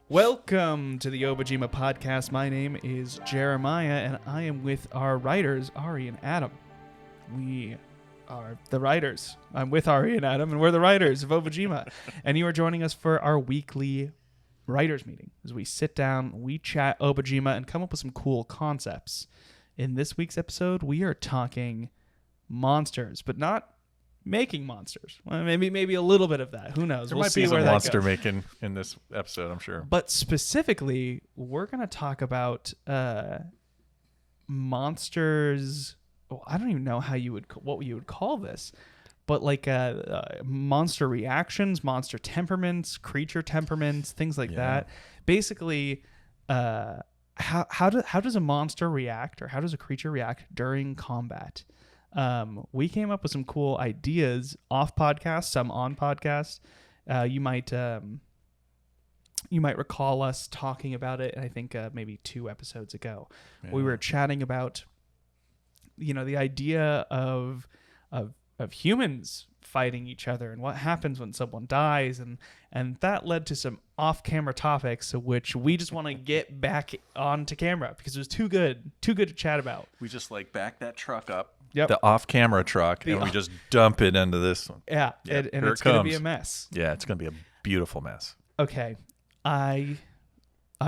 Welcome to the Obojima Podcast. My name is Jeremiah, and I am with our writers, Ari and Adam. We are the writers. I'm with Ari and Adam, and we're the writers of Obojima. And you are joining us for our weekly writers meeting as we sit down, we chat Obojima, and come up with some cool concepts. In this week's episode, we are talking monsters, but not making monsters. Well, maybe a little bit of that. Who knows? There we'll might see be where some that monster goes. making in this episode, I'm sure. But specifically, we're going to talk about monsters. Oh, I don't even know what you would call this, but like monster reactions, monster temperaments, creature temperaments, things like that. Basically, how does a monster react, or how does a creature react during combat? We came up with some cool ideas off podcast, some on podcast. You might recall us talking about it. I think maybe 2 episodes ago, we were chatting about, the idea of humans fighting each other and what happens when someone dies, and that led to some off-camera topics, which we just want to get back onto camera because it was too good to chat about. We just back that truck up, Yep. the off-camera truck, and we just dump it into this one. Yeah, Yep, and it's going to be a mess. Yeah, it's going to be a beautiful mess. Okay, I'm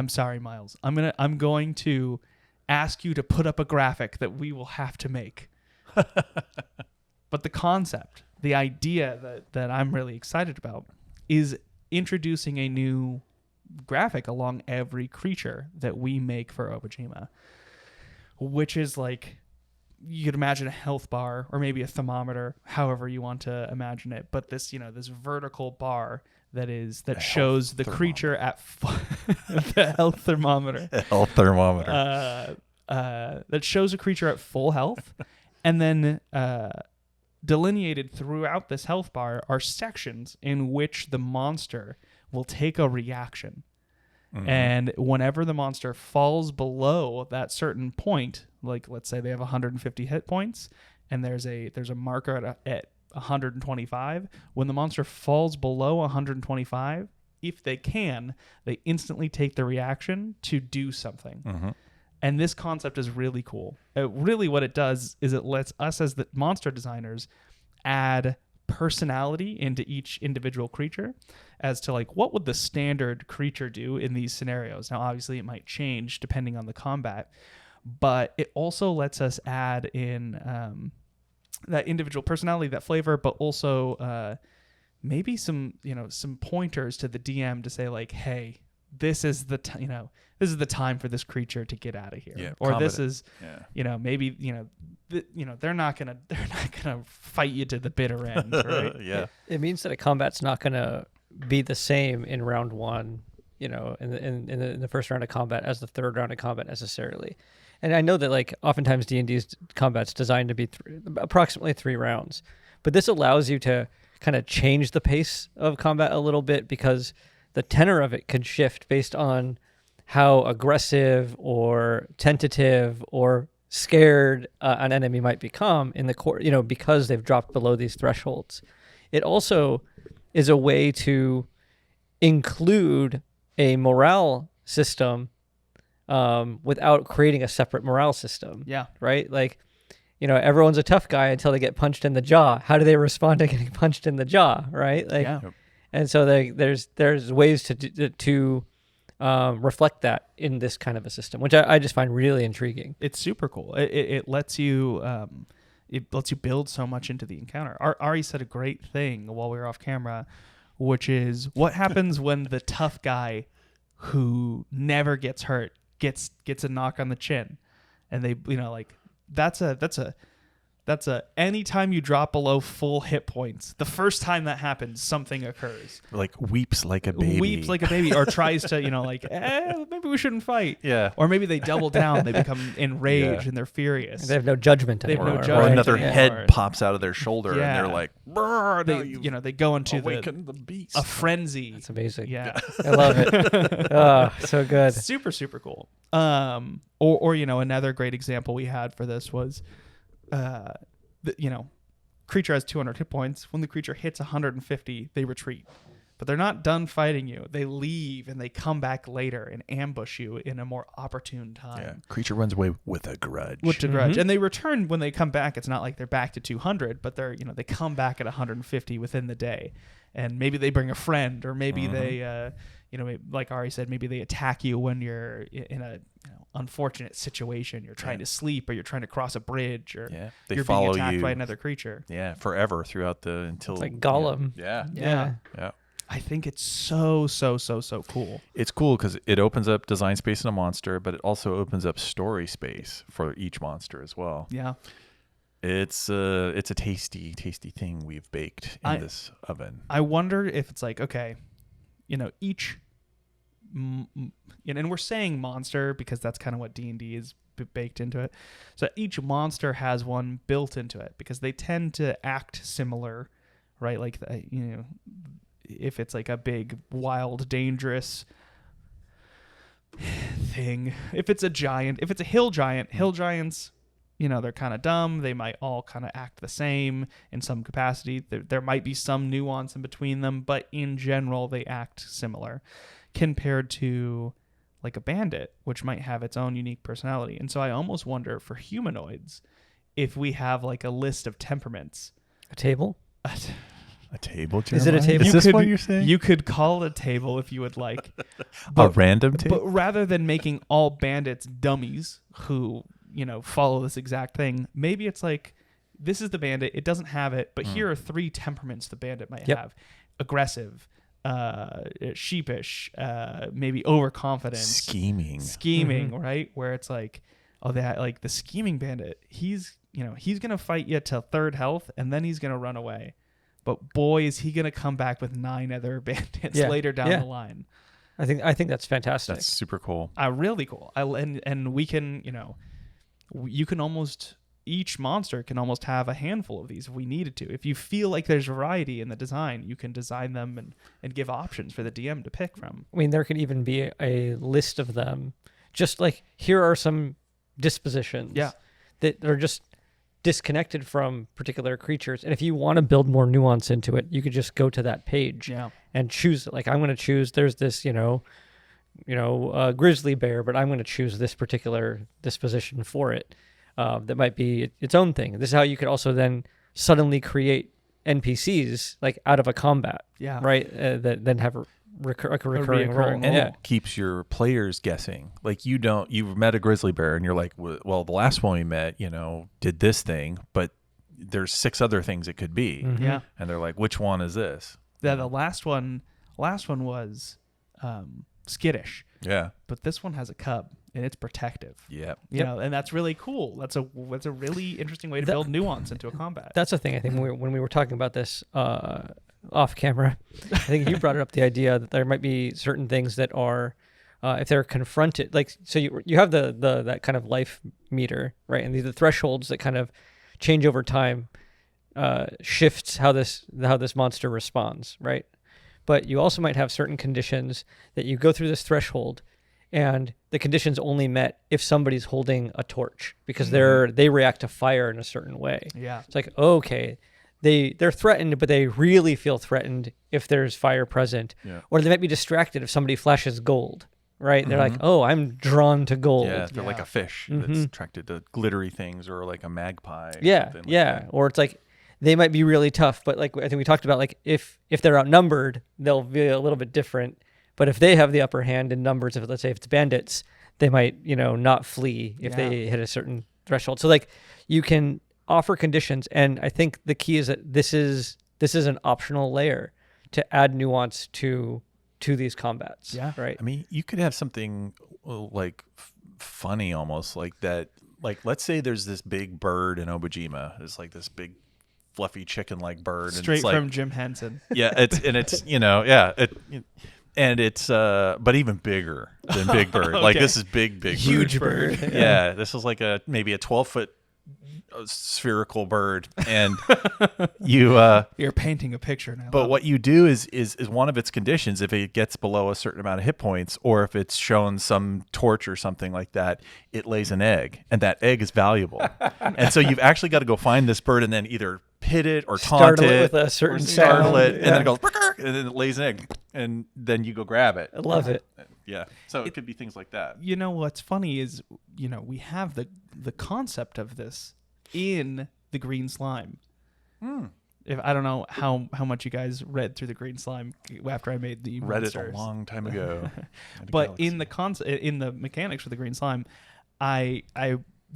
sorry, Miles. I'm going to ask you to put up a graphic that we will have to make. But the concept, the idea that I'm really excited about is introducing a new graphic along every creature that we make for Obojima, which is like, you could imagine a health bar or maybe a thermometer, however you want to imagine it. But this, this vertical bar that shows the creature at the health thermometer. Health thermometer. That shows a creature at full health, and then delineated throughout this health bar are sections in which the monster will take a reaction. Mm-hmm. And whenever the monster falls below that certain point, like let's say they have 150 hit points, and there's a marker at 125, when the monster falls below 125, if they instantly take the reaction to do something. Mm-hmm. And this concept is really cool. Really what it does is it lets us as the monster designers add personality into each individual creature as to what would the standard creature do in these scenarios. Now, obviously, it might change depending on the combat, but it also lets us add in that individual personality, that flavor, but also maybe some pointers to the DM to say hey, this is the time for this creature to get out of here. Yeah, or this is, maybe, they're not gonna fight you to the bitter end, right? Yeah. It means that a combat's not gonna be the same in round 1, in the first round of combat as the third round of combat necessarily. And I know that oftentimes D&D's combat's designed to be approximately 3 rounds, but this allows you to kind of change the pace of combat a little bit because the tenor of it can shift based on how aggressive or tentative or scared an enemy might become in the core, because they've dropped below these thresholds. It also is a way to include a morale system without creating a separate morale system. Yeah. Right? Everyone's a tough guy until they get punched in the jaw. How do they respond to getting punched in the jaw? Right? Yeah. And so there's ways to reflect that in this kind of a system, which I just find really intriguing. It's super cool. It lets you build so much into the encounter. Ari said a great thing while we were off camera, which is what happens when the tough guy who never gets hurt gets a knock on the chin, and they that's a anytime you drop below full hit points, the first time that happens, something occurs. Weeps like a baby. Or tries to, maybe we shouldn't fight. Yeah. Or maybe they double down, they become enraged and they're furious. They have no judgment anymore. Or another head pops out of their shoulder and they're like, they go into the beast. A frenzy. That's amazing. Yeah. I love it. Oh, so good. Super, super cool. Or another great example we had for this was, creature has 200 hit points. When the creature hits 150, they retreat. But they're not done fighting you. They leave and they come back later and ambush you in a more opportune time. Yeah. Creature runs away with a grudge. And they return when they come back. It's not like they're back to 200, but they're, they come back at 150 within the day. And maybe they bring a friend, or maybe they, like Ari said, maybe they attack you when you're in a unfortunate situation. You're trying to sleep, or you're trying to cross a bridge, or they you're follow being attacked you by another creature. Yeah, forever throughout until it's like Gollum. Yeah. I think it's so cool. It's cool because it opens up design space in a monster, but it also opens up story space for each monster as well. Yeah. It's a tasty thing we've baked in this oven. I wonder if it's like, okay, each, and we're saying monster because that's kind of what D&D is baked into it. So each monster has one built into it because they tend to act similar, right? Like, if it's like a big, wild, dangerous thing, if it's a hill giants, they're kind of dumb. They might all kind of act the same in some capacity. There might be some nuance in between them, but in general, they act similar compared to like a bandit, which might have its own unique personality. And so I almost wonder for humanoids if we have like a list of temperaments. A table? A table, Jeremiah? Is it a table? Is this what you're saying? You could call it a table if you would like. A random table? But rather than making all bandits dummies who, follow this exact thing, maybe it's like, this is the bandit. It doesn't have it, but here are 3 temperaments the bandit might have. Aggressive, sheepish, maybe overconfident. Scheming, right? Where it's like, like the scheming bandit, he's going to fight you to 3rd health, and then he's going to run away. But boy, is he going to come back with 9 other bandits later down the line. I think that's fantastic. That's super cool. Really cool. And we can, you can almost, each monster can almost have a handful of these if we needed to. If you feel like there's variety in the design, you can design them and give options for the DM to pick from. I mean, there could even be a list of them. Just like, here are some dispositions that are just disconnected from particular creatures, and if you want to build more nuance into it, you could just go to that page and choose. Like, I'm going to choose. There's this, grizzly bear, but I'm going to choose this particular disposition for it. That might be its own thing. This is how you could also then suddenly create NPCs like out of a combat, right? That then have a recurring role. And it keeps your players guessing. Like, you've met a grizzly bear and you're like, well, the last one we met, did this thing, but there's 6 other things it could be. Mm-hmm. Yeah. And they're like, which one is this? Yeah, the last one was skittish. Yeah. But this one has a cub and it's protective. Yeah. And that's really cool. That's a really interesting way to build nuance into a combat. That's the thing. I think when we were talking about this off camera, I think you brought it up, the idea that there might be certain things that are, if they're confronted, like, so you have the that kind of life meter, right? And the thresholds that kind of change over time, shifts how this monster responds, right? But you also might have certain conditions that you go through this threshold, and the condition's only met if somebody's holding a torch, because they react to fire in a certain way. Yeah. It's like, okay, they're threatened, but they really feel threatened if there's fire present. Yeah. Or they might be distracted if somebody flashes gold, right? They're like, oh, I'm drawn to gold. Yeah, they're like a fish that's attracted to glittery things, or like a magpie. Or it's like, they might be really tough, but like, I think we talked about, like, if they're outnumbered, they'll be a little bit different. But if they have the upper hand in numbers, let's say if it's bandits, they might, not flee if they hit a certain threshold. So like, you can offer conditions, and I think the key is that this is an optional layer to add nuance to these combats. Yeah. Right. I mean, you could have something like funny almost like that. Like, let's say there's this big bird in Obojima. It's like this big fluffy chicken-like bird. Straight and it's from Jim Henson. Yeah, and it's but even bigger than Big Bird. Okay. Like, this is big huge bird. Yeah, this is like maybe a 12-foot spherical bird, and you're painting a picture now. But what you do is one of its conditions, if it gets below a certain amount of hit points, or if it's shown some torch or something like that, it lays an egg, and that egg is valuable. And so you've actually got to go find this bird and then either hit it or Startle taunt it it with a certain startle sound. it, and then Yeah. it goes "Brrr," and then it lays an egg, and then you go grab it. I love it. Yeah, so it could be things like that. You know what's funny is, you know, we have the concept of this in the green slime. If I don't know how much you guys read through the green slime after I made the Read monsters. it a long time ago. But in the mechanics for the green slime, I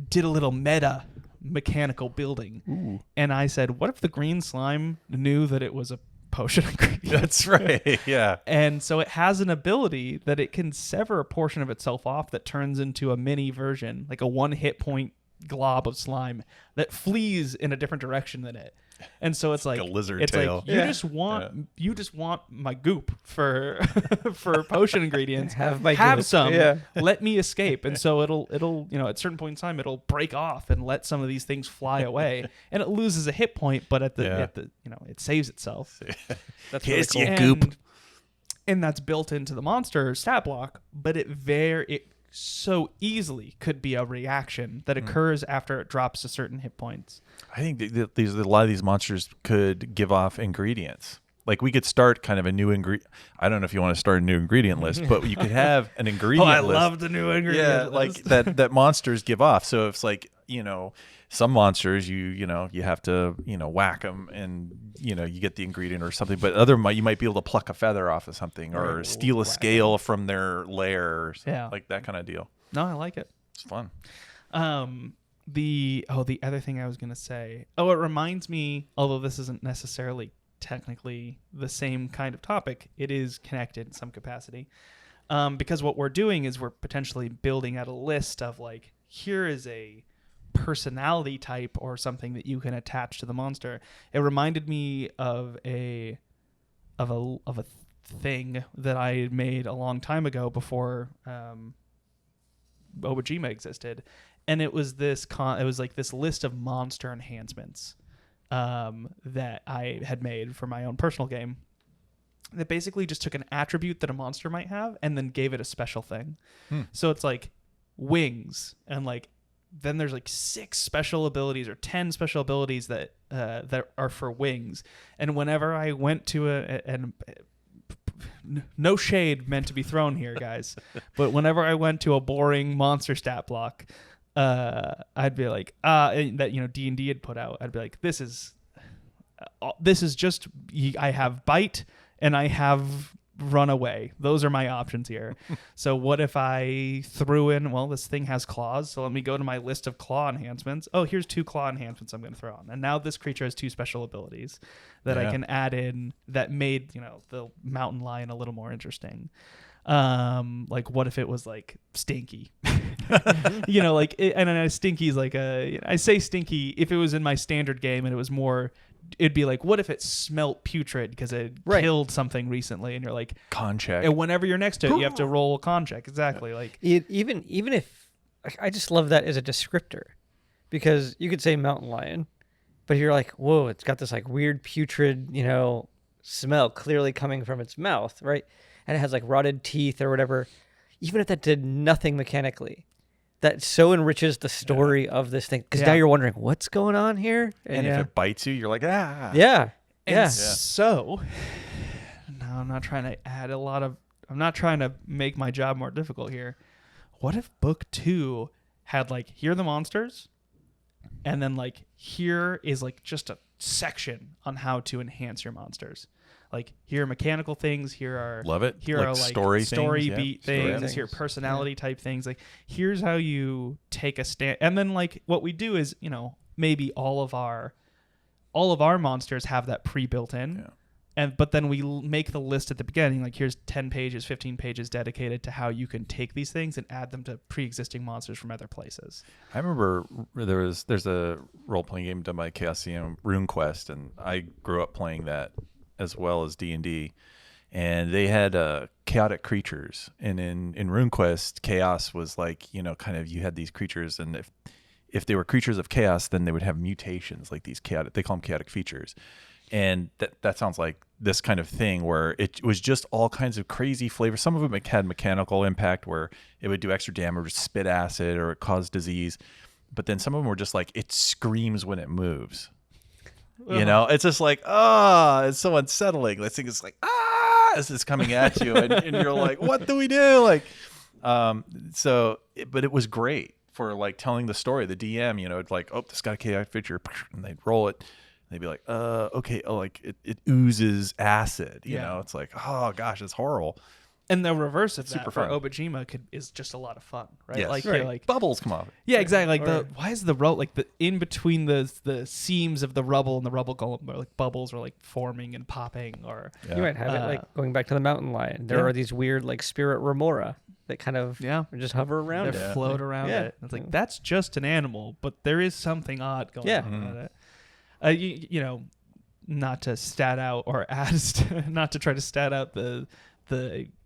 did a little meta mechanical building, and I said, what if the green slime knew that it was a potion ingredient? That's right. Yeah. And so it has an ability that it can sever a portion of itself off that turns into a mini version, like a 1 hit point glob of slime that flees in a different direction than it. And so it's like a lizard it's tail. like you just want my goop for for potion ingredients. Have my goop. some. Yeah. Let me escape. And so it'll you know, at certain point in time it'll break off and let some of these things fly away. And it loses a hit point, but at the you know, it saves itself. That's Kiss really cool. you, goop. And that's built into the monster stat block, but it so easily could be a reaction that occurs after it drops a certain hit points. I think a lot of these monsters could give off ingredients. Like we could start kind of a new ingredient. I don't know if you want to start a new ingredient list, but you could have an ingredient I list. love the new ingredient like list. that monsters give off. So it's like, you know, some monsters you have to, whack them and, you get the ingredient or something. But you might be able to pluck a feather off of something or steal a scale from their lair or something, like that kind of deal. No, I like it. It's fun. The other thing I was going to say. Oh, it reminds me, although this isn't necessarily technically the same kind of topic, it is connected in some capacity. Because what we're doing is we're potentially building out a list of like, here is a personality type or something that you can attach to the monster. It reminded me of a thing that I made a long time ago before Obojima existed, and it was this list of monster enhancements that I had made for my own personal game that basically just took an attribute that a monster might have and then gave it a special thing. So it's like wings, and like then there's like 6 special abilities or 10 special abilities that are for wings. And whenever I went to no shade meant to be thrown here, guys, but whenever I went to a boring monster stat block, I'd be like, that D&D had put out, I'd be like, this is just, I have bite and I have run away. Those are my options here. So what if I threw in, well, this thing has claws, so let me go to my list of claw enhancements. Oh, here's 2 claw enhancements I'm going to throw on. And now this creature has 2 special abilities that I can add in that made, the mountain lion a little more interesting. Like what if it was like stinky? And stinky's like I say stinky if it was in my standard game and it was more, it'd be like, what if it smelt putrid because it killed something recently, and you're like, con check. And whenever you're next to it, you have to roll a con check. Exactly. Like even if I just love that as a descriptor, because you could say mountain lion, but you're like, whoa, it's got this like weird putrid, smell clearly coming from its mouth, right? And it has like rotted teeth or whatever. Even if that did nothing mechanically, that so enriches the story of this thing, because now you're wondering what's going on here. And if it bites you, you're like, ah. Yeah. So now I'm not trying to add I'm not trying to make my job more difficult here. What if book 2 had like, here are the monsters, and then like here is like just a section on how to enhance your monsters. Like, here are mechanical things. Here are love it. Here like are like story beat things. Here are personality type things. Like, here's how you take a stand. And then like what we do is, maybe all of our monsters have that pre-built in. Yeah. But then we make the list at the beginning. Like, here's 10 pages, 15 pages dedicated to how you can take these things and add them to pre-existing monsters from other places. I remember there's a role-playing game done by Chaosium, RuneQuest, and I grew up playing that as well as D&D, and they had chaotic creatures, and in RuneQuest, chaos was like, kind of, you had these creatures, and if they were creatures of chaos, then they would have mutations, like these chaotic, they call them chaotic features, and that sounds like this kind of thing where it was just all kinds of crazy flavors. Some of them had mechanical impact where it would do extra damage, spit acid, or it caused disease, but then some of them were just like, it screams when it moves. You know, it's just like, it's so unsettling. This thing is like, as it's coming at you, and you're like, what do we do? Like, but it was great for like telling the story. The DM, you know, it's like, oh, this got a chaotic feature, and they'd roll it. And they'd be like, okay, like it oozes acid. You know, it's like, oh gosh, it's horrible. And the reverse of Super that for fun. Obojima is just a lot of fun, right? Yes. Like, Right. you're like Bubbles come off. yeah, exactly. Like why is the like the in between the seams of the rubble and the rubble column, or like bubbles are like forming and popping, or You might have it like going back to the mountain lion. There are these weird like spirit remora that kind of just hover around they it. float around it. It's like that's just an animal, but there is something odd going on with it. You know, not to stat out or not to try to stat out the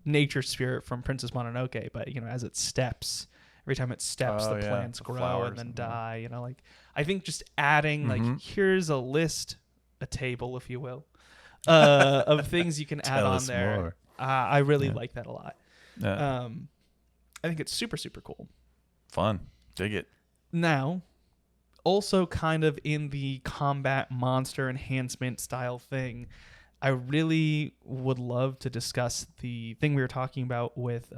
nature spirit from Princess Mononoke, but you know, as it steps, every time it steps, the plants grow and then die. You know, like I think just adding like here's a list, a table, if you will, of things you can add on there. More. I really like that a lot. Yeah. I think it's super, super cool. Fun. Dig it. Now, also kind of in the combat monster enhancement style thing, I really would love to discuss the thing we were talking about with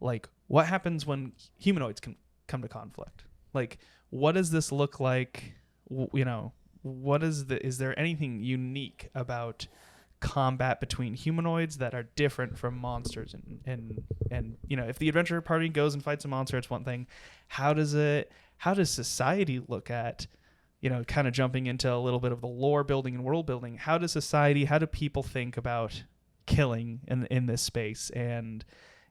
like what happens when humanoids can come to conflict. Like, what does this look like? You know, is there anything unique about combat between humanoids that are different from monsters? And you know, if the adventure party goes and fights a monster, it's one thing. How does society look at, you know, kind of jumping into a little bit of the lore building and world building? How do people think about killing in this space, and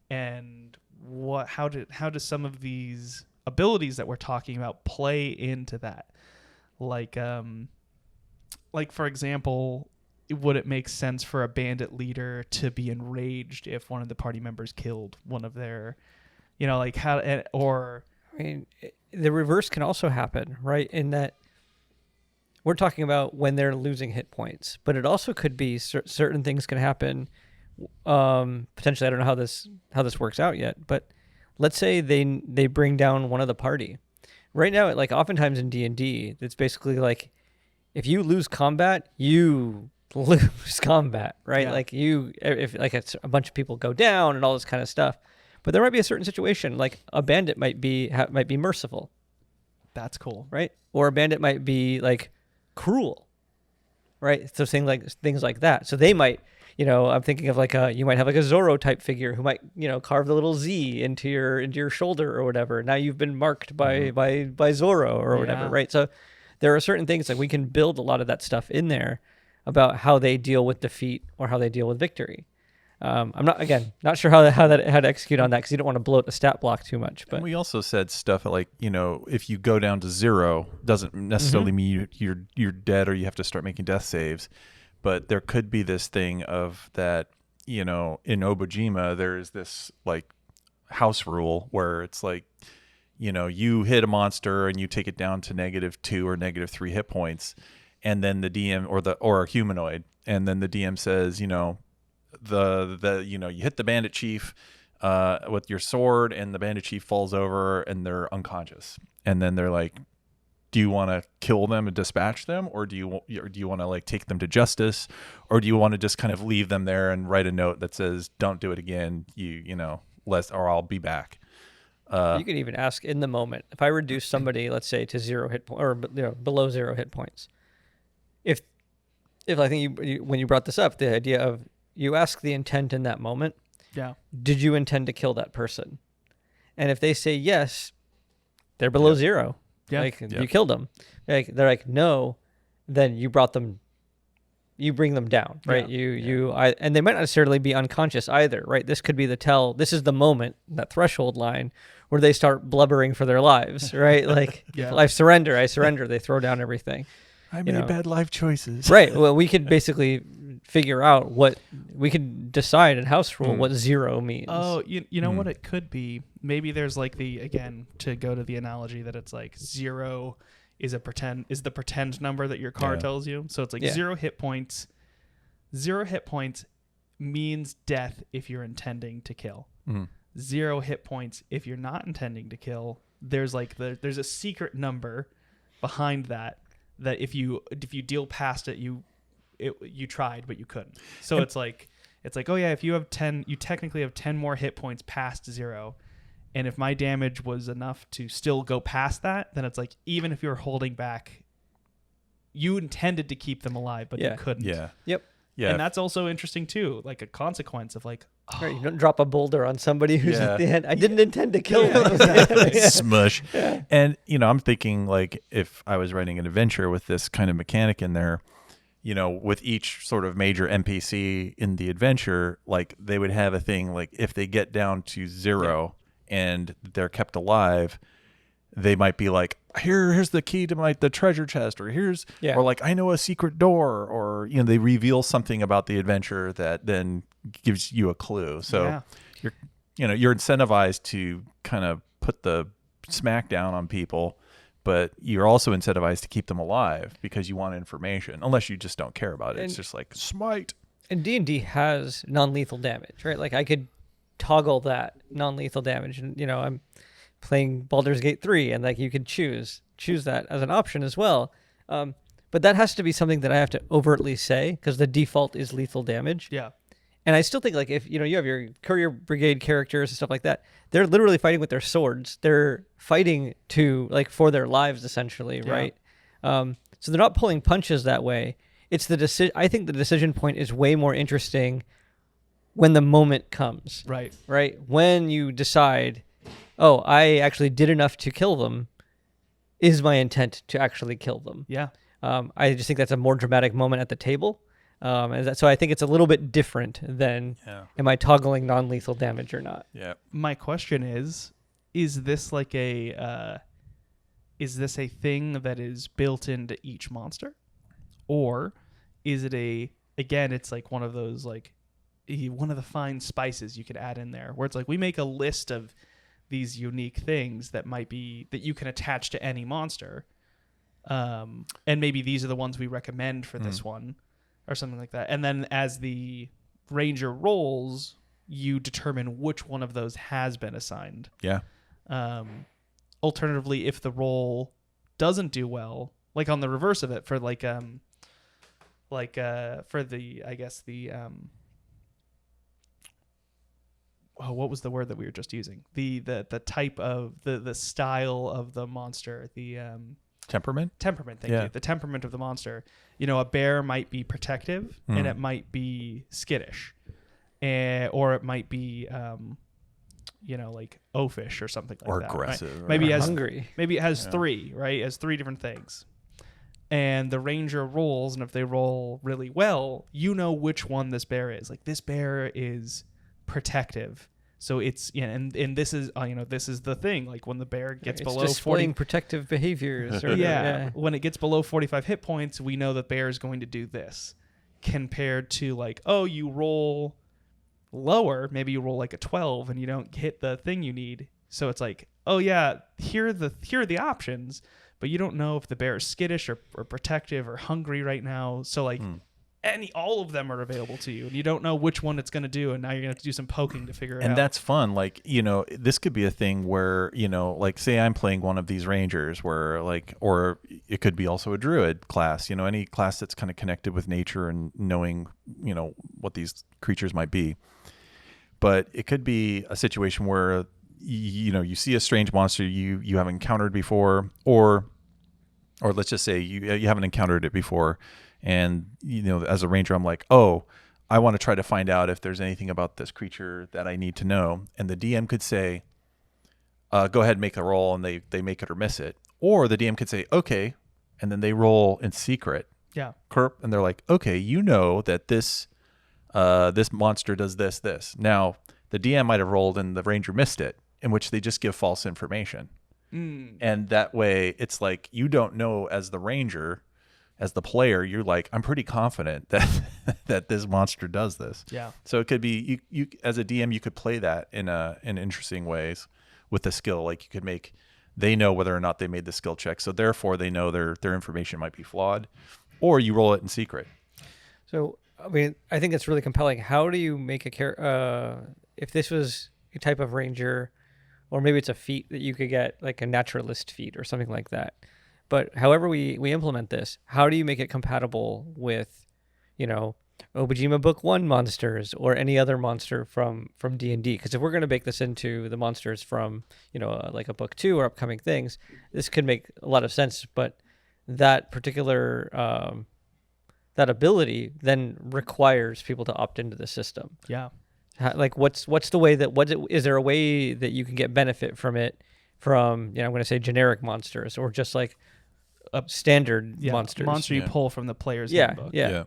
how do some of these abilities that we're talking about play into that? Like for example, would it make sense for a bandit leader to be enraged if one of the party members killed one of their, you know, like or I mean, the reverse can also happen, right? In that we're talking about when they're losing hit points, but it also could be certain things can happen. Potentially, I don't know how this works out yet, but let's say they bring down one of the party. Right now, like oftentimes in D&D, it's basically like if you lose combat, you lose combat, right? Yeah. Like if like a bunch of people go down and all this kind of stuff. But there might be a certain situation, like a bandit might be merciful. That's cool, right? Or a bandit might be like cruel, right? So things like that. So they might, you know, I'm thinking of you might have like a Zorro type figure who might, you know, carve the little Z into your shoulder or whatever. Now you've been marked by Zorro or whatever, right? So there are certain things like we can build a lot of that stuff in there about how they deal with defeat or how they deal with victory. I'm not sure how to execute on that because you don't want to bloat the stat block too much. But and we also said stuff like, you know, if you go down to 0, doesn't necessarily mean you're dead or you have to start making death saves. But there could be this thing of that, you know, in Obojima there is this like house rule where it's like, you know, you hit a monster and you take it down to -2 or -3 hit points, and then the DM or a humanoid, and then the DM says, you know, you hit the bandit chief with your sword, and the bandit chief falls over and they're unconscious, and then they're like, do you want to kill them and dispatch them, or do you want to like take them to justice, or do you want to just kind of leave them there and write a note that says don't do it again, you know, or I'll be back. You can even ask in the moment, if I reduce somebody, let's say, to 0 hit point, or you know, below 0 hit points, if I think you when you brought this up, the idea of you ask the intent in that moment. Yeah. Did you intend to kill that person? And if they say yes, they're below 0. Yeah. Like you killed them. Like they're like no, then you bring them down, right? Yeah. And they might not necessarily be unconscious either, right? This could be this is the moment, that threshold line where they start blubbering for their lives, right? Like I surrender. They throw down everything. I made bad life choices. Right. Well, we could basically figure out we could decide in house rule what 0 means. Oh, you know what it could be? Maybe there's like to go to the analogy that it's like 0 is the pretend number that your card tells you. So it's like 0 hit points. 0 hit points means death if you're intending to kill. 0 hit points if you're not intending to kill. 0 hit points if you're not intending to kill. There's a secret number behind that that if you deal past it, you tried but you couldn't. So it's like oh yeah, if you have 10, you technically have 10 more hit points past 0. And if my damage was enough to still go past that, then it's like, even if you're holding back, you intended to keep them alive, but you couldn't. Yeah. Yep. Yeah. And that's also interesting too, like a consequence of like, Right, you don't drop a boulder on somebody who's at the end. I didn't intend to kill them. Exactly. Smush. Yeah. And, I'm thinking like if I was writing an adventure with this kind of mechanic in there, with each sort of major NPC in the adventure, like they would have a thing like if they get down to 0 and they're kept alive, they might be like, here's the key to the treasure chest, or or like, I know a secret door, or, they reveal something about the adventure that then gives you a clue. So you're incentivized to kind of put the smack down on people, but you're also incentivized to keep them alive because you want information, unless you just don't care about it. It's just like smite. And D&D has non-lethal damage, right? Like I could toggle that non-lethal damage, and I'm playing Baldur's Gate 3, and like you could choose that as an option as well. But that has to be something that I have to overtly say, because the default is lethal damage. Yeah. And I still think like if you have your courier brigade characters and stuff like that, they're literally fighting with their swords. They're fighting to like for their lives essentially, right? So they're not pulling punches that way. It's the decision. I think the decision point is way more interesting when the moment comes. Right. Right. When you decide, oh, I actually did enough to kill them. Is my intent to actually kill them? Yeah. I just think that's a more dramatic moment at the table. So I think it's a little bit different than am I toggling non-lethal damage or not? Yeah. My question is this like is this a thing that is built into each monster? Or is it it's like one of those like one of the fine spices you could add in there where it's like we make a list of these unique things that might be that you can attach to any monster. And maybe these are the ones we recommend for this one or something like that. And then as the ranger rolls, you determine which one of those has been assigned. Yeah. Alternatively, if the roll doesn't do well, like on the reverse of it for for the, I guess the, what was the word that we were just using? The type of the style of the monster, the, temperament, thank you. The temperament of the monster. A bear might be protective and it might be skittish, or it might be, like oafish or something like or that. Aggressive. Right? Maybe it has hungry. Maybe it has 3, right? It has 3 different things. And the ranger rolls, and if they roll really well, which one this bear is. Like this bear is protective. So it's and this is this is the thing, like when the bear gets below displaying protective behaviors or when it gets below 45 hit points, we know the bear is going to do this, compared to like, oh, you roll lower, maybe you roll like a 12 and you don't hit the thing you need, so it's like, oh yeah, here are the options, but you don't know if the bear is skittish or protective or hungry right now, so like all of them are available to you, and you don't know which one it's going to do, and now you're going to have to do some poking to figure it out. And that's fun. Like, this could be a thing where, like say I'm playing one of these rangers where like, or it could be also a druid class, any class that's kind of connected with nature and knowing, what these creatures might be. But it could be a situation where, you see a strange monster you haven't encountered before, or let's just say you haven't encountered it before. And, as a ranger, I'm like, oh, I want to try to find out if there's anything about this creature that I need to know. And the DM could say, go ahead and make a roll, and they make it or miss it. Or the DM could say, okay, and then they roll in secret. Yeah. And they're like, okay, that this monster does this. Now, the DM might have rolled and the ranger missed it, in which they just give false information. And that way, it's like you don't know as the ranger. As the player, you're like, I'm pretty confident that this monster does this. Yeah. So it could be you as a DM, you could play that in interesting ways with the skill. Like you could they know whether or not they made the skill check, so therefore they know their information might be flawed, or you roll it in secret. So I mean, I think it's really compelling. How do you make if this was a type of ranger, or maybe it's a feat that you could get, like a naturalist feat or something like that? But however we implement this, how do you make it compatible with, Obojima Book 1 monsters or any other monster from D&D? Because if we're going to bake this into the monsters from, like a Book 2 or upcoming things, this could make a lot of sense. But that particular that ability then requires people to opt into the system. Yeah. Like what's the way is there a way that you can get benefit from it from, I'm going to say generic monsters or just like standard monsters? Monster you pull from the player's Yeah. handbook. Yeah.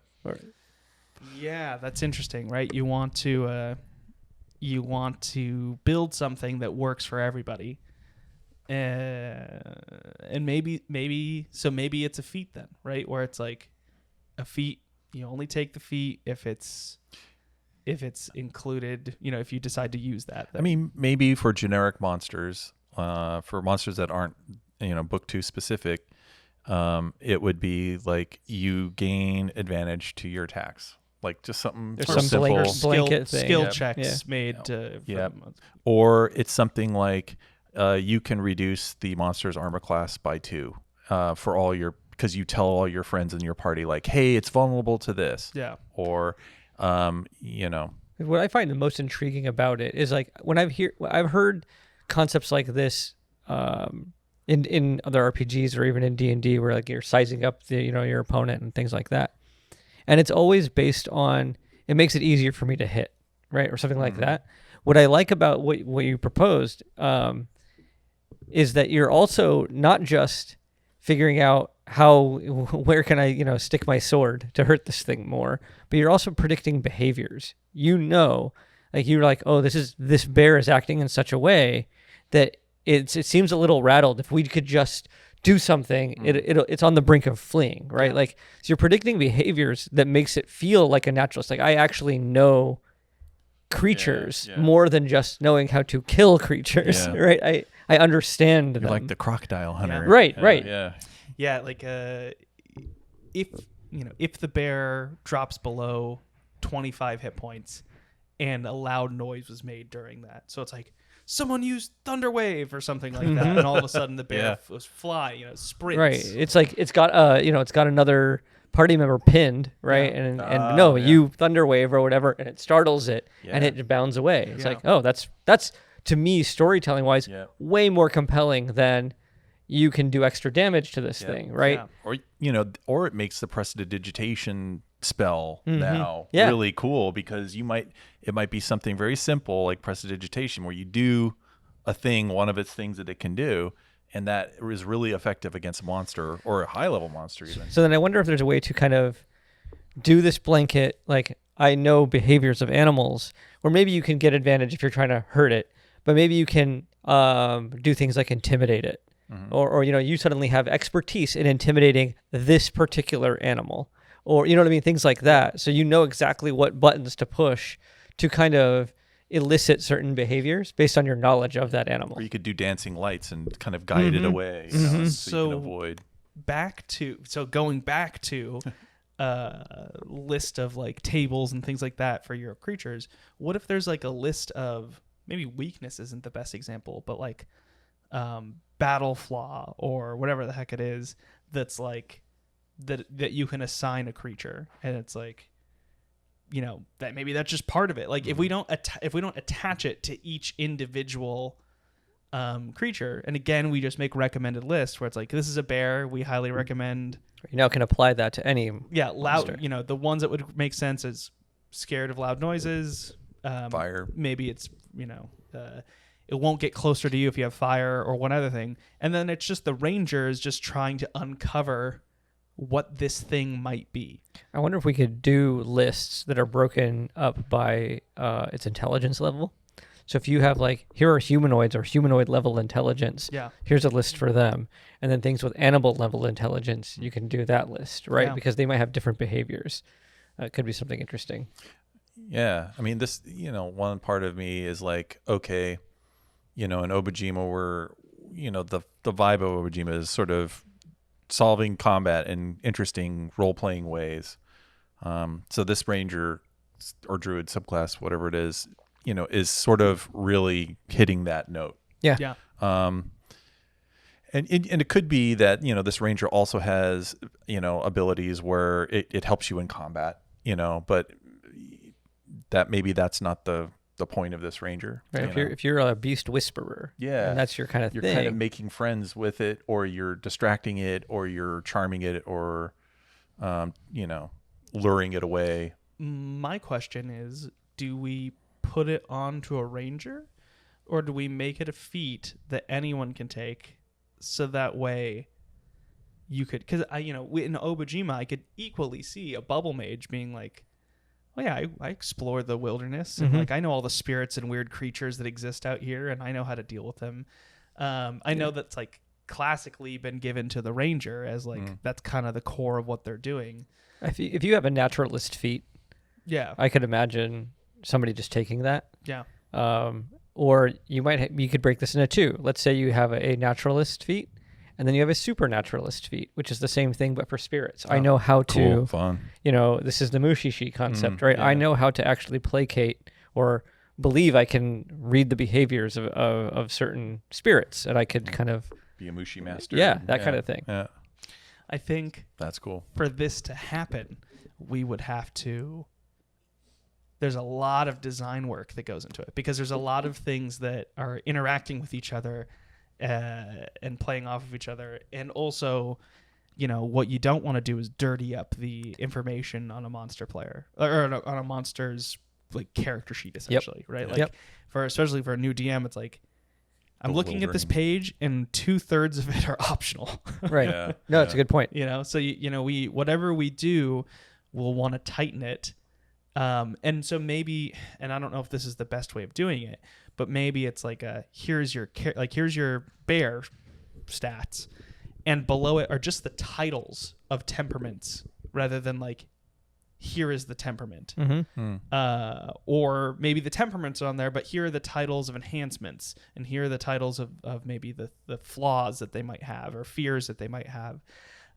Yeah, that's interesting, right? You want to build something that works for everybody, and maybe it's a feat then, right? Where it's like a feat, you only take the feat if it's included. If you decide to use that. Then. I mean, maybe for generic monsters, for monsters that aren't Book 2 specific, it would be like you gain advantage to your attacks. Like just something there's sort some of simple blanket thing. Skill checks made to or it's something like you can reduce the monster's armor class by 2 for all because you tell all your friends in your party like, hey, it's vulnerable to this. Yeah. Or what I find the most intriguing about it is like when I've heard concepts like this in other RPGs or even in D&D where like you're sizing up your opponent and things like that. And it's always based on, it makes it easier for me to hit, right? Or something like that. What I like about what you proposed is that you're also not just figuring out where can I, stick my sword to hurt this thing more, but you're also predicting behaviors. Like you're like, oh, this bear is acting in such a way that it seems a little rattled. If we could just do something, it's on the brink of fleeing, right? Yeah. Like, so you're predicting behaviors that makes it feel like a naturalist. Like I actually know creatures more than just knowing how to kill creatures, right? I understand them. You're like the crocodile hunter. Right. Yeah, like if the bear drops below 25 hit points and a loud noise was made during that. So it's like someone used Thunder Wave or something like that, and all of a sudden the bear was fly, sprints. Right. It's like it's got another party member pinned, right? Yeah. You Thunder Wave or whatever, and it startles it, and it bounds away. It's like, oh, that's to me storytelling wise way more compelling than you can do extra damage to this thing, right? Yeah. Or it makes the prestidigitation spell now really cool because it might be something very simple like prestidigitation where you do a thing, one of its things that it can do, and that is really effective against a monster or a high level monster even. So then I wonder if there's a way to kind of do this blanket, like I know behaviors of animals, or maybe you can get advantage if you're trying to hurt it, but maybe you can do things like intimidate it. Or you suddenly have expertise in intimidating this particular animal, or things like that. So exactly what buttons to push to kind of elicit certain behaviors based on your knowledge of that animal. Or you could do dancing lights and kind of guide it away, so you can avoid. Going back to list of like tables and things like that for your creatures. What if there's like a list of, maybe weakness isn't the best example, but like battle flaw or whatever the heck it is that's like that you can assign a creature, and it's like that maybe that's just part of it. Like if we don't attach it to each individual creature, and again we just make recommended lists where it's like, this is a bear, we highly recommend. You now can apply that to any loud monster. The ones that would make sense is scared of loud noises, fire, maybe it's it won't get closer to you if you have fire, or one other thing. And then it's just the ranger is just trying to uncover what this thing might be. I wonder if we could do lists that are broken up by its intelligence level. So if you have like, here are humanoids or humanoid level intelligence, here's a list for them. And then things with animal level intelligence, you can do that list, right? Yeah. Because they might have different behaviors. It could be something interesting. Yeah. I mean, this, one part of me is like, okay, in Obojima, where the vibe of Obojima is sort of solving combat in interesting role-playing ways. So this ranger or druid subclass, whatever it is is sort of really hitting that note. Yeah. And it could be that, this ranger also has, abilities where it helps you in combat, but that's not the point of this ranger. Right. If you're a beast whisperer, yeah, and that's your kind of you're thing. kind of making friends with it, or you're distracting it, or you're charming it, or, luring it away. My question is, do we put it onto a ranger, or do we make it a feat that anyone can take, so that way you could, because in Obojima I could equally see a bubble mage being like, oh yeah, I explored the wilderness, and like I know all the spirits and weird creatures that exist out here, and I know how to deal with them. I know that's like classically been given to the ranger as like that's kind of the core of what they're doing. If you have a naturalist feat, Yeah. I could imagine somebody just taking that. Yeah. Or you could break this into two. Let's say you have a naturalist feat, and then you have a supernaturalist feat, which is the same thing but for spirits. I know how Cool, to, fun. This is the Mushishi concept, right? Yeah. I know how to actually placate or believe I can read the behaviors of certain spirits, and I could kind of Be a Mushi master. Yeah, that kind of thing. Yeah, I think that's cool. for this to happen, we would have to. There's a lot of design work that goes into it, because there's a lot of things that are interacting with each other and playing off of each other. And also, what you don't want to do is dirty up the information on a monster player or on a monster's like character sheet, essentially, right? Like especially for a new DM, it's like, I'm looking at this page and 2/3 of it are optional. Right. Yeah, No, it's a good point. So we whatever we do, we'll want to tighten it. And so maybe, and I don't know if this is the best way of doing it, but maybe it's like here's your bear stats, and below it are just the titles of temperaments rather than like, here is the temperament. Or maybe the temperaments are on there, but here are the titles of enhancements, and here are the titles of maybe the flaws that they might have or fears that they might have,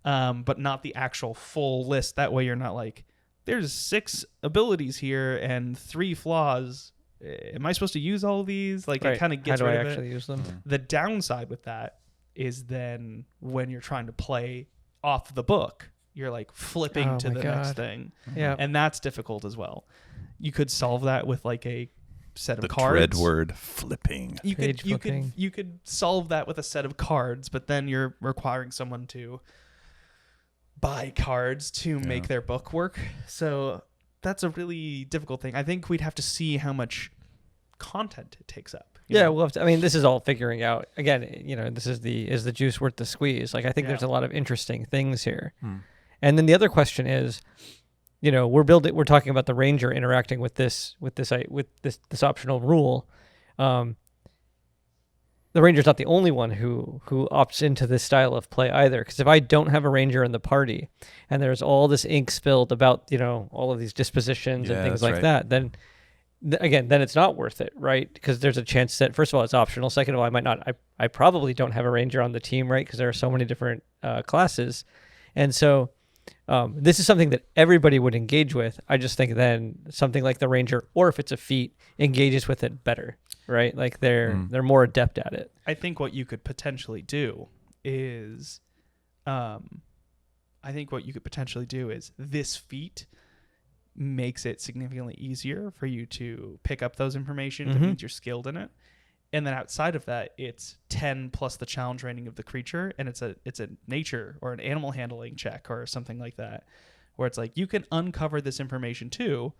but not the actual full list. That way you're not like, there's 6 abilities here and 3 flaws. Am I supposed to use all of these? Like, Right. it kind of gets How do rid I of actually it. use them? The downside with that is then when you're trying to play off the book, you're like flipping Oh to my the next God. thing. Yeah. And that's difficult as well. You could solve that with like a set of The cards. dread word, flipping. Page You flipping. could solve that with a set of cards, but then you're requiring someone to buy cards to make their book work. So that's a really difficult thing. I think we'd have to see how much content it takes up. Yeah, we'll have to, this is all figuring out. Again, this is the juice worth the squeeze? Like, I think there's a lot of interesting things here. And then the other question is, we're talking about the ranger interacting with this optional rule. The ranger's not the only one who opts into this style of play either. Because if I don't have a ranger in the party, and there's all this ink spilled about all of these dispositions and things like that, then it's not worth it, right? Because there's a chance that, first of all, it's optional. Second of all, I might not. I probably don't have a ranger on the team, right? Because there are so many different classes, and so this is something that everybody would engage with. I just think then something like the ranger, or if it's a feat, engages with it better, right? Like they're more adept at it. I think what you could potentially do is, this feat makes it significantly easier for you to pick up those information if it means you're skilled in it. And then outside of that, it's 10 plus the challenge rating of the creature, and it's a nature or an animal handling check or something like that, where it's like you can uncover this information too,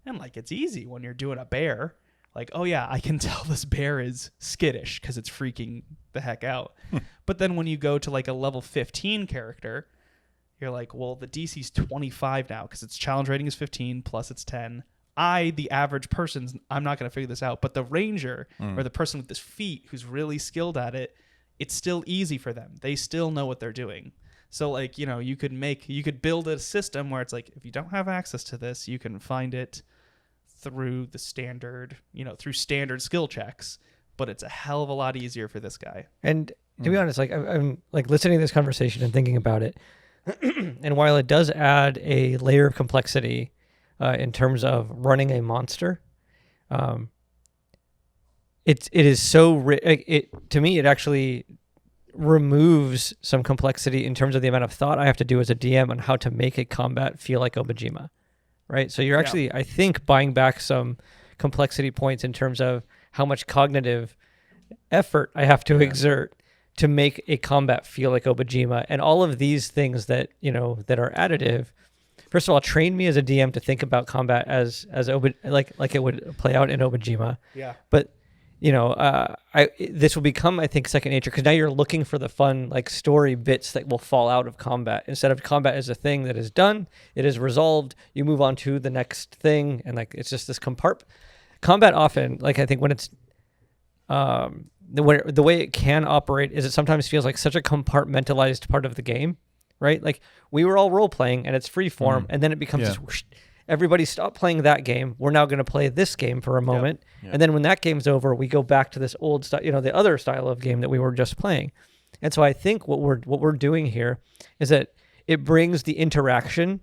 and like it's easy when you're doing a bear. Like, oh yeah, I can tell this bear is skittish because it's freaking the heck out. But then when you go to like a level 15 character, you're like, well, the DC's 25 now because its challenge rating is 15 plus it's 10. The average person, I'm not going to figure this out. But the ranger or the person with this feat who's really skilled at it, it's still easy for them. They still know what they're doing. So like, you could build a system where it's like, if you don't have access to this, you can find it through the standard, through standard skill checks. But it's a hell of a lot easier for this guy. And to be honest, like I'm like listening to this conversation and thinking about it. And while it does add a layer of complexity in terms of running a monster, it is so to me it actually removes some complexity in terms of the amount of thought I have to do as a DM on how to make a combat feel like Obojima, right? So you're actually, I think, buying back some complexity points in terms of how much cognitive effort I have to exert to make a combat feel like Obojima, and all of these things that that are additive. First of all, train me as a DM to think about combat as like it would play out in Obojima. Yeah. But this will become, I think, second nature, because now you're looking for the fun like story bits that will fall out of combat instead of combat as a thing that is done, it is resolved, you move on to the next thing, and like it's just this combat often, like I think when it's the way it can operate is it sometimes feels like such a compartmentalized part of the game, right? Like we were all role playing and it's free form, and then it becomes this whoosh, everybody stop playing that game. We're now going to play this game for a moment. Yep. And then when that game's over, we go back to this old style, the other style of game that we were just playing. And so I think what we're doing here is that it brings the interaction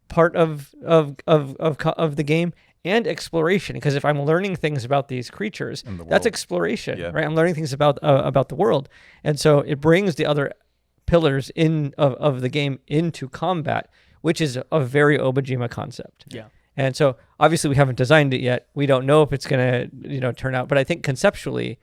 part of the game and exploration. Because if I'm learning things about these creatures, that's exploration, right? I'm learning things about the world. And so it brings the other pillars of the game into combat, which is a very Obojima concept. Yeah. And so obviously we haven't designed it yet. We don't know if it's going to, turn out, but I think conceptually,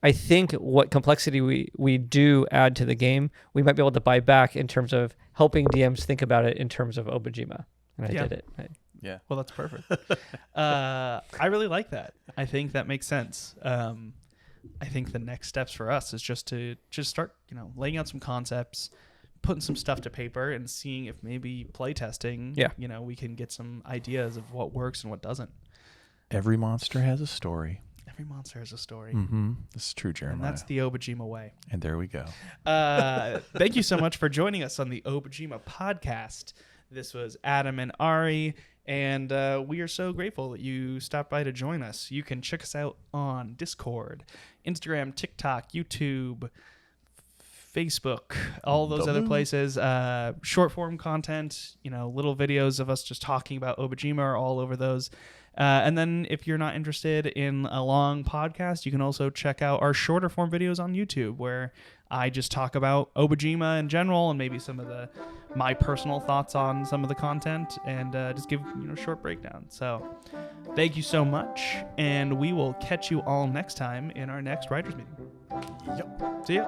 I think what complexity we do add to the game, we might be able to buy back in terms of helping DMs think about it in terms of Obojima. And I did it. Yeah. Well, that's perfect. I really like that. I think that makes sense. I think the next steps for us is just to start, laying out some concepts, putting some stuff to paper, and seeing if maybe playtesting, we can get some ideas of what works and what doesn't. Every monster has a story. Every monster has a story. Mm-hmm. This is true, Jeremiah. And that's the Obojima way. And there we go. Thank you so much for joining us on the Obojima Podcast. This was Adam and Ari, and we are so grateful that you stopped by to join us. You can check us out on Discord, Instagram, TikTok, YouTube, Facebook, all those other places. Short form content, little videos of us just talking about Obojima are all over those. And then if you're not interested in a long podcast, you can also check out our shorter form videos on YouTube, where I just talk about Obojima in general and maybe some of my personal thoughts on some of the content, and just give short breakdown. So thank you so much, and we will catch you all next time in our next writers meeting. Yep. See ya.